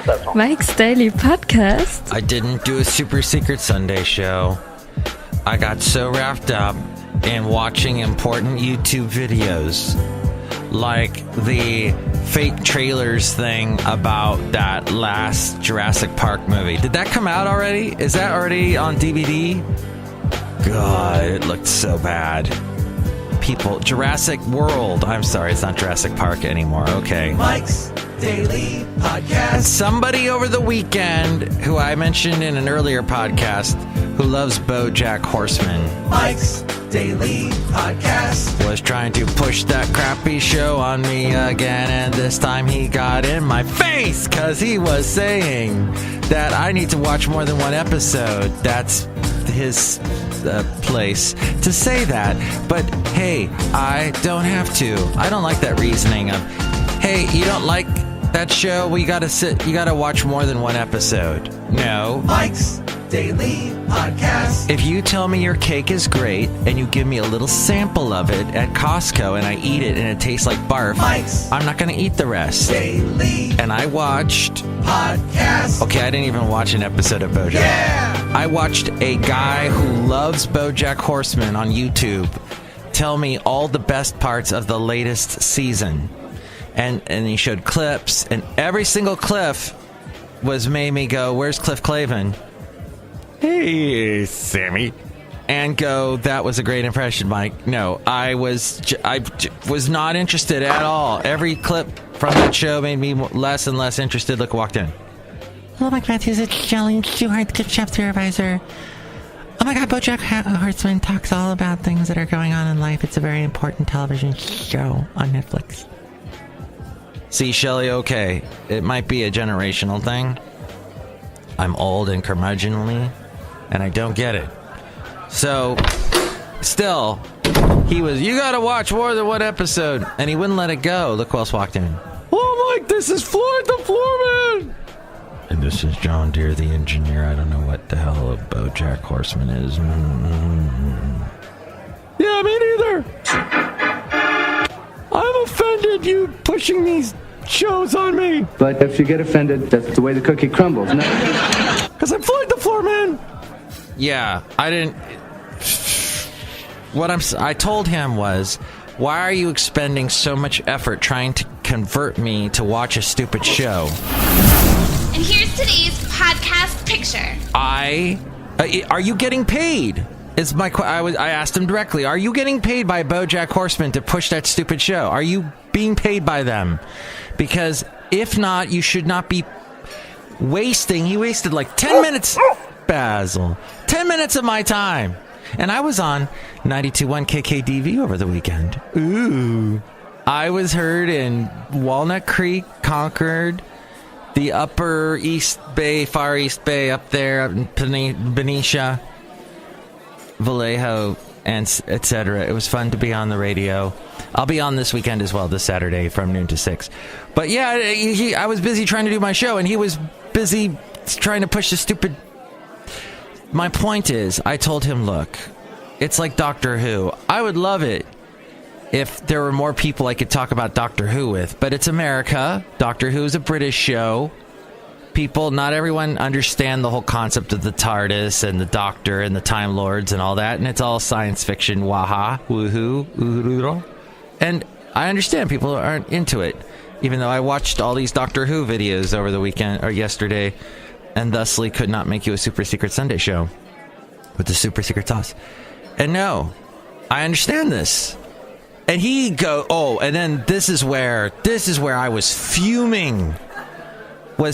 Not that song. Mike's Daily Podcast. I didn't do a Super Secret Sunday show. I got so wrapped up in watching important YouTube videos, like the fake trailers thing about that last Jurassic Park movie. Did that come out already? Is that already on DVD? God, it looked so bad. People, Jurassic World. I'm sorry, it's not Jurassic Park anymore. Okay. Mike's Daily Podcast. Somebody over the weekend, who I mentioned in an earlier podcast, who loves BoJack Horseman, Mike's Daily Podcast, was trying to push that crappy show on me again, and this time he got in my face because he was saying that I need to watch more than one episode. That's his place to say that, but hey, I don't have to. I don't like that reasoning of, hey, you don't like that show, well, you gotta watch more than one episode. No. Mike's Daily Podcast. If you tell me your cake is great and you give me a little sample of it at Costco and I eat it and it tastes like barf, Mike's I'm not gonna eat the rest. Daily And I watched Podcast. Okay, I didn't even watch an episode of BoJack. Yeah! I watched a guy who loves BoJack Horseman on YouTube tell me all the best parts of the latest season. And he showed clips, and every single clip made me go, where's Cliff Clavin? Hey, Sammy. And go, that was a great impression, Mike. No, I was not interested at all. Every clip from that show made me less and less interested. Look, walked in. Hello, Mike Matthews. It's Chely Shoehart, Gift Shop Supervisor. Oh my God, BoJack Horseman talks all about things that are going on in life. It's a very important television show on Netflix. See, Chely, okay, it might be a generational thing. I'm old and curmudgeonly, and I don't get it. So, still, you gotta watch more than one episode, and he wouldn't let it go. Look who else walked in. Oh, Mike, this is Floyd the Floorman! And this is John Deere, the engineer. I don't know what the hell a BoJack Horseman is. Yeah, me neither. I'm offended you pushing these shows on me. But if you get offended, that's the way the cookie crumbles. Because I'm Floyd the Floorman. Yeah, I didn't. I told him was, why are you expending so much effort trying to convert me to watch a stupid show? And here's today's podcast picture. Are you getting paid? I asked him directly, are you getting paid by BoJack Horseman to push that stupid show? Are you being paid by them? Because if not, you should not be he wasted like 10 minutes, Basil, 10 minutes of my time. And I was on 92.1 KKDV over the weekend. Ooh. I was heard in Walnut Creek, Concord, the Upper East Bay, Far East Bay up there, Benicia, Vallejo, and etc. It was fun to be on the radio. I'll be on this weekend as well, this Saturday from noon to 6. But yeah, I was busy trying to do my show, and he was busy trying to push the stupid... My point is, I told him, look, it's like Doctor Who. I would love it if there were more people I could talk about Doctor Who with, but it's America. Doctor Who is a British show. Not everyone understand the whole concept of the TARDIS and the Doctor and the Time Lords and all that, and it's all science fiction, waha, woohoo, and I understand people aren't into it, even though I watched all these Doctor Who videos over the weekend or yesterday, and thusly could not make you a Super Secret Sunday show with the super secret sauce. And no, I understand this. And and then this is where I was fuming.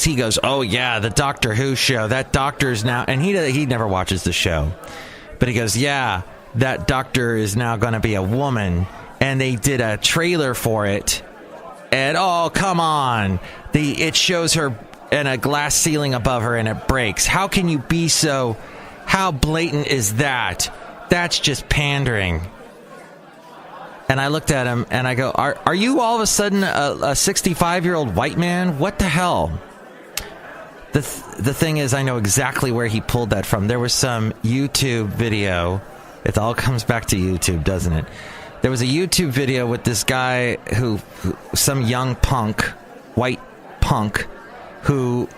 He goes, oh yeah, the Doctor Who show, that doctor's now, and he never watches the show, but he goes, yeah, that doctor is now going to be a woman, and they did a trailer for it, and oh, come on, it shows her and a glass ceiling above her and it breaks. How can you be so, how blatant is that? That's just pandering. And I looked at him and I go, are you all of a sudden a 65-year-old white man? What the hell? The thing is, I know exactly where he pulled that from. There was some YouTube video. It all comes back to YouTube, doesn't it? There was a YouTube video with this guy some young punk, white punk, who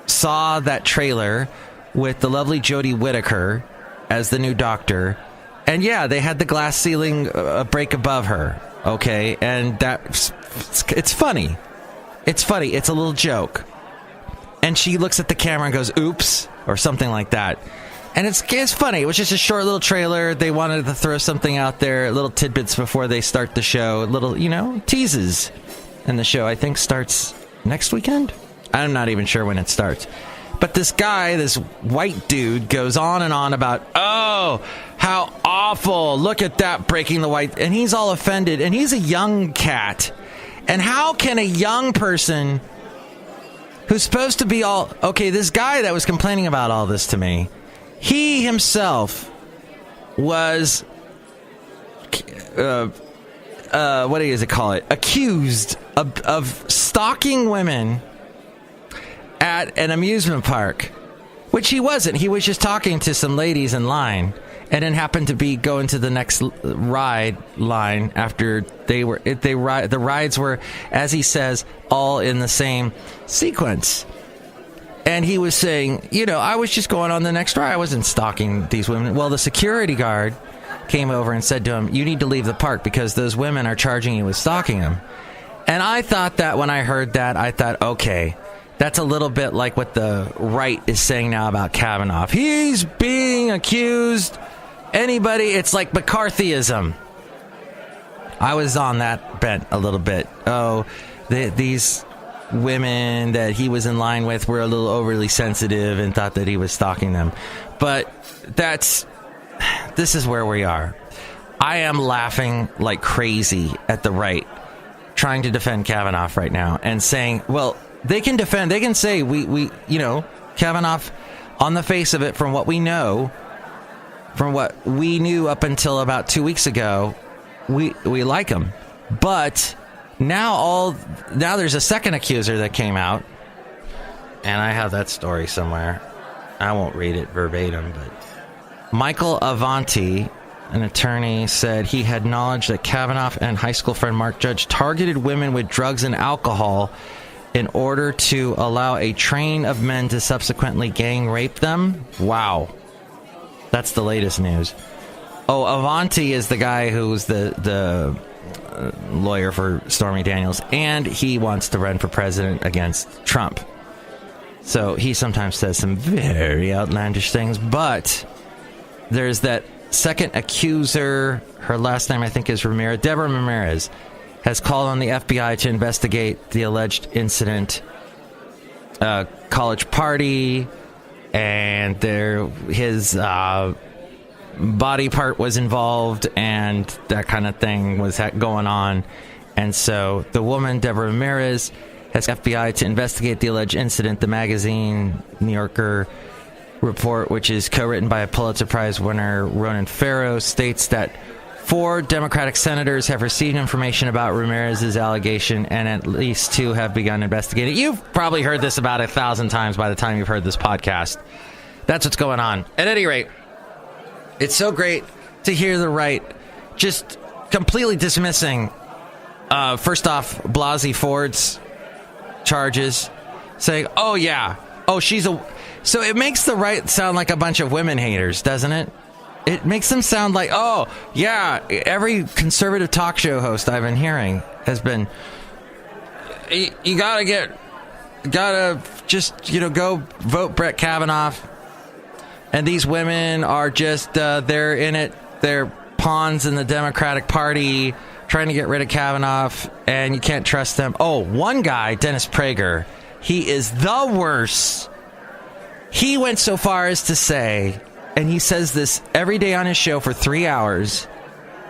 saw that trailer with the lovely Jodie Whittaker as the new doctor. And yeah, they had the glass ceiling break above her. Okay. And it's funny. It's funny. It's a little joke. And she looks at the camera and goes, oops, or something like that. And it's funny. It was just a short little trailer. They wanted to throw something out there, little tidbits before they start the show. Little, teases. And the show, I think, starts next weekend. I'm not even sure when it starts. But this guy, this white dude, goes on and on about, oh, how awful. Look at that, breaking the white. And he's all offended. And he's a young cat. And how can a young person who's supposed to be all... Okay, this guy that was complaining about all this to me, he himself was... what do you call it? Accused of stalking women at an amusement park, which he wasn't. He was just talking to some ladies in line, and then happened to be going to the next ride line after the rides were, as he says, all in the same sequence. And he was saying, I was just going on the next ride. I wasn't stalking these women. Well, the security guard came over and said to him, you need to leave the park because those women are charging you with stalking them. And I thought that when I heard that, I thought, okay, that's a little bit like what the right is saying now about Kavanaugh. He's being accused. Anybody, it's like McCarthyism. I was on that bent a little bit. Oh, these women that he was in line with were a little overly sensitive and thought that he was stalking them. But this is where we are. I am laughing like crazy at the right trying to defend Kavanaugh right now and saying, well, they can say we Kavanaugh, on the face of it, from what we know, from what we knew up until about 2 weeks ago, we like him. But now there's a second accuser that came out, and I have that story somewhere. I won't read it verbatim, but Michael Avanti, an attorney, said he had knowledge that Kavanaugh and high school friend Mark Judge targeted women with drugs and alcohol in order to allow a train of men to subsequently gang rape them. Wow. That's the latest news. Oh, Avanti is the guy who's the lawyer for Stormy Daniels, and he wants to run for president against Trump. So he sometimes says some very outlandish things, but there's that second accuser. Her last name, I think, is Ramirez. Deborah Ramirez has called on the FBI to investigate the alleged incident, college party, and his body part was involved, and that kind of thing was going on. And so the woman, Deborah Ramirez, has FBI to investigate the alleged incident. The magazine New Yorker report, which is co-written by a Pulitzer Prize winner Ronan Farrow, states that 4 Democratic senators have received information about Ramirez's allegation, and at least 2 have begun investigating. You've probably heard this about 1,000 times by the time you've heard this podcast. That's what's going on. At any rate, it's so great to hear the right just completely dismissing, first off, Blasey Ford's charges, saying, oh, yeah, oh, she's a... So it makes the right sound like a bunch of women haters, doesn't it? It makes them sound like, oh, yeah, every conservative talk show host I've been hearing has been, you gotta just, go vote Brett Kavanaugh. And these women are just, they're in it, they're pawns in the Democratic Party trying to get rid of Kavanaugh, and you can't trust them. Oh, one guy, Dennis Prager, he is the worst. He went so far as to say, and he says this every day on his show for 3 hours,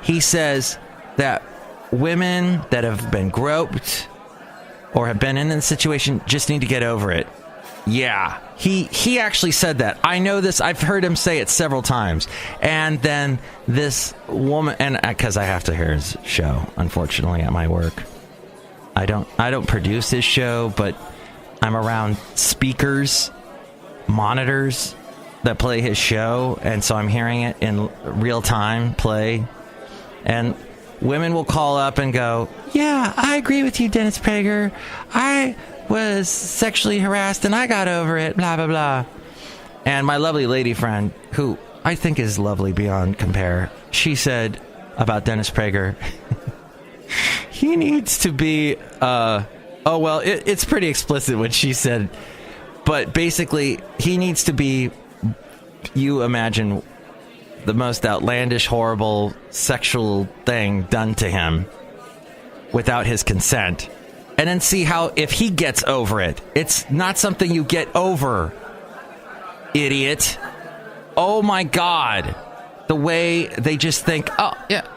he says that women that have been groped or have been in a situation just need to get over it. Yeah, he actually said that. I know this. I've heard him say it several times. And then this woman, and because I have to hear his show, unfortunately, at my work. I don't produce his show, but I'm around speakers, monitors that play his show, and so I'm hearing it in real time play. And women will call up and go, yeah, I agree with you, Dennis Prager. was sexually harassed and I got over it, blah, blah, blah. And my lovely lady friend, who I think is lovely beyond compare, she said about Dennis Prager, he needs to be, it's pretty explicit what she said, but basically, he needs to be, you imagine, the most outlandish, horrible sexual thing done to him without his consent, and then see how, if he gets over it. It's not something you get over, idiot. Oh my God. The way they just think, oh, yeah,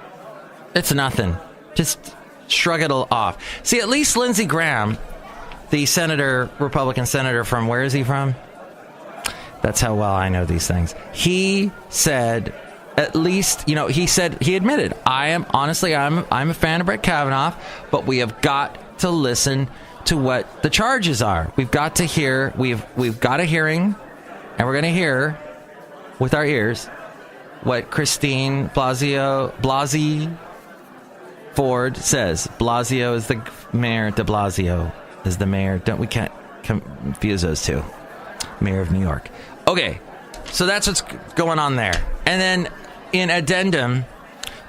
it's nothing. Just shrug it off. See, at least Lindsey Graham, the Republican senator from, where is he from? That's how well I know these things. He said, at least, he admitted, I'm a fan of Brett Kavanaugh, but we have got to listen to what the charges are. We've got to hear, we've got a hearing, and we're going to hear with our ears what Christine Blasey Ford says. Blasio is the mayor. De Blasio is the mayor. We can't confuse those two. Mayor of New York. Okay, so that's what's going on there. And then in addendum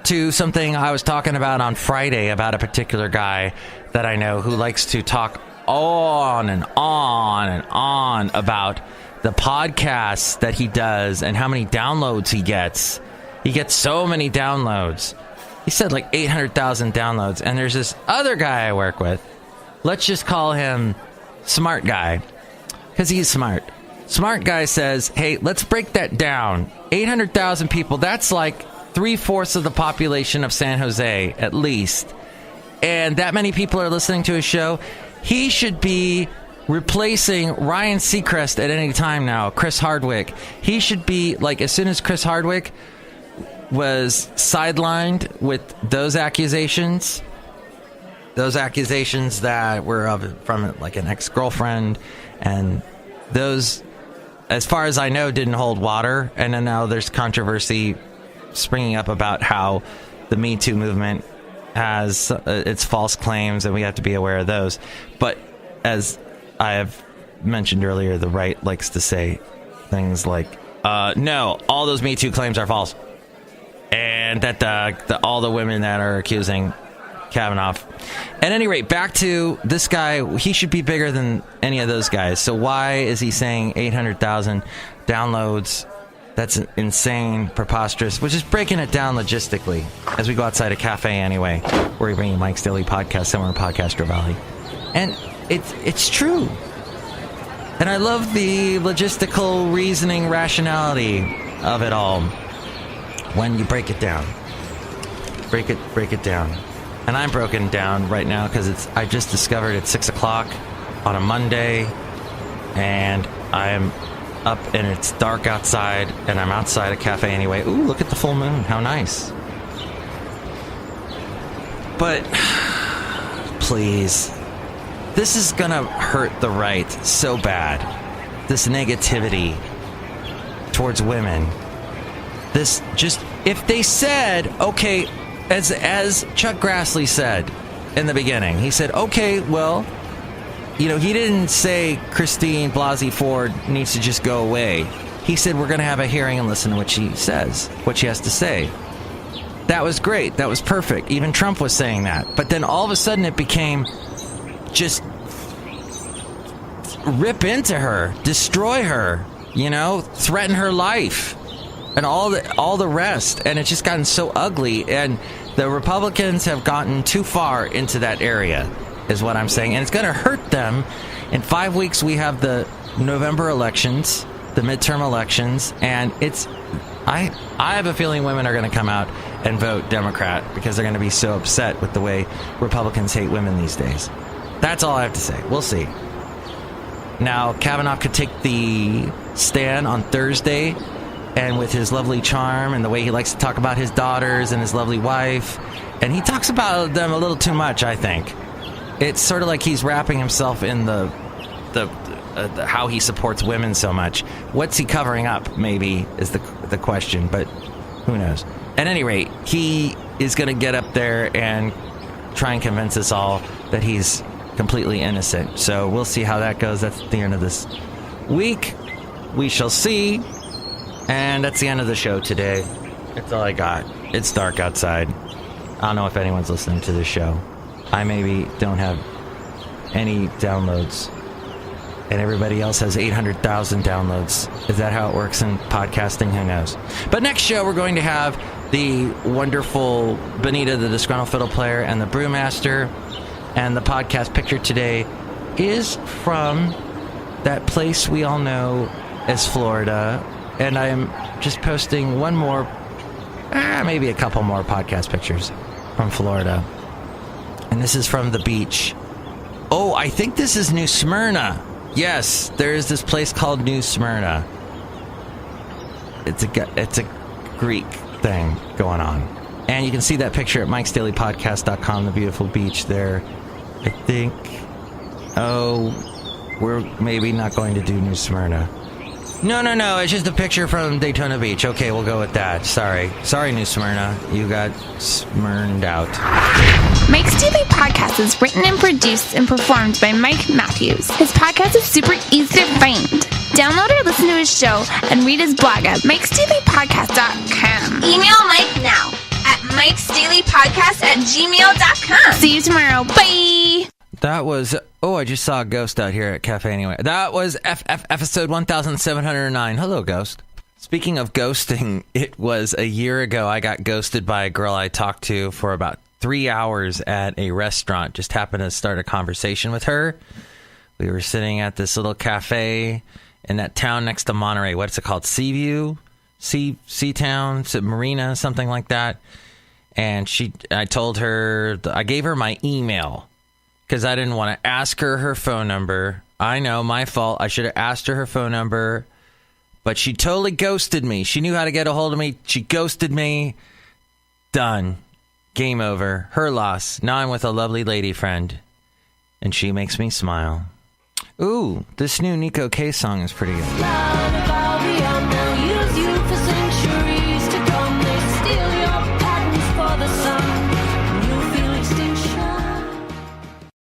to something I was talking about on Friday about a particular guy that I know who likes to talk on and on and on about the podcasts that he does and how many downloads he gets. He gets so many downloads. He said like 800,000 downloads. And there's this other guy I work with. Let's just call him Smart Guy, because he's smart. Smart Guy says, hey, let's break that down. 800,000 people, that's like 3/4 of the population of San Jose, at least. And that many people are listening to his show. He should be replacing Ryan Seacrest at any time now, Chris Hardwick. He should be, like, as soon as Chris Hardwick was sidelined with those accusations that were from, like, an ex-girlfriend, and those, as far as I know, didn't hold water. And then now there's controversy springing up about how the Me Too movement has its false claims, and we have to be aware of those. But as I have mentioned earlier, the right likes to say things like, no, all those Me Too claims are false. And that all the women that are accusing Kavanaugh. At any rate, back to this guy. He should be bigger than any of those guys. So why is he saying 800,000 downloads? That's insane, preposterous. We're just breaking it down logistically as we go outside a cafe anyway. We're bringing Mike's Daily Podcast somewhere in Podcastro Valley. And it's true. And I love the logistical reasoning rationality of it all when you break it down. Break it down. And I'm broken down right now because I just discovered it's 6 o'clock on a Monday, and I'm up and it's dark outside, and I'm outside a cafe anyway. Ooh, look at the full moon. How nice. But please, this is gonna hurt the right so bad. This negativity towards women. This just, if they said, okay, as Chuck Grassley said in the beginning, he said, okay, well, he didn't say Christine Blasey Ford needs to just go away. He said, we're going to have a hearing and listen to what she says, what she has to say. That was great. That was perfect. Even Trump was saying that. But then all of a sudden it became just rip into her, destroy her, threaten her life, and all the rest. And it's just gotten so ugly. And the Republicans have gotten too far into that area, is what I'm saying. And it's going to hurt them. In 5 weeks, we have the November elections, the midterm elections. And I have a feeling women are going to come out and vote Democrat because they're going to be so upset with the way Republicans hate women these days. That's all I have to say. We'll see. Now, Kavanaugh could take the stand on Thursday, and with his lovely charm and the way he likes to talk about his daughters and his lovely wife, and he talks about them a little too much, I think. It's sort of like he's wrapping himself in the how he supports women so much. What's he covering up, maybe, is the question, but who knows. At any rate, he is going to get up there and try and convince us all that he's completely innocent. So we'll see how that goes. That's at the end of this week. We shall see. And that's the end of the show today. That's all I got. It's dark outside. I don't know if anyone's listening to this show. I maybe don't have any downloads. And everybody else has 800,000 downloads. Is that how it works in podcasting? Who knows? But next show, we're going to have the wonderful Benita, the Disgruntled Fiddle Player, and the Brewmaster. And the podcast picture today is from that place we all know as Florida. And I'm just posting one more, maybe a couple more podcast pictures from Florida. And this is from the beach. Oh, I think this is New Smyrna. Yes, there is this place called New Smyrna. It's a Greek thing going on. And you can see that picture at MIKEs-DAILY-PODCAST.com, the beautiful beach there. I think, we're maybe not going to do New Smyrna. No, it's just a picture from Daytona Beach. Okay, we'll go with that. Sorry, New Smyrna. You got smurned out. Mike's Daily Podcast is written and produced and performed by Mike Matthews. His podcast is super easy to find. Download or listen to his show and read his blog at MIKES-DAILY-PODCAST.com. Email Mike now at MIKES-DAILY-PODCAST@gmail.com. See you tomorrow. Bye! That was... Oh, I just saw a ghost out here at Cafe Anyway. That was episode 1709. Hello, ghost. Speaking of ghosting, it was a year ago I got ghosted by a girl I talked to for about 3 hours at a restaurant. Just happened to start a conversation with her. We were sitting at this little cafe in that town next to Monterey. What's it called? Seaview? Seatown? Marina? Something like that. And I told her... I gave her my email because I didn't want to ask her phone number. I know, my fault. I should have asked her phone number. But she totally ghosted me. She knew how to get a hold of me. She ghosted me. Done. Game over. Her loss. Now I'm with a lovely lady friend. And she makes me smile. Ooh, this new Nico K song is pretty good.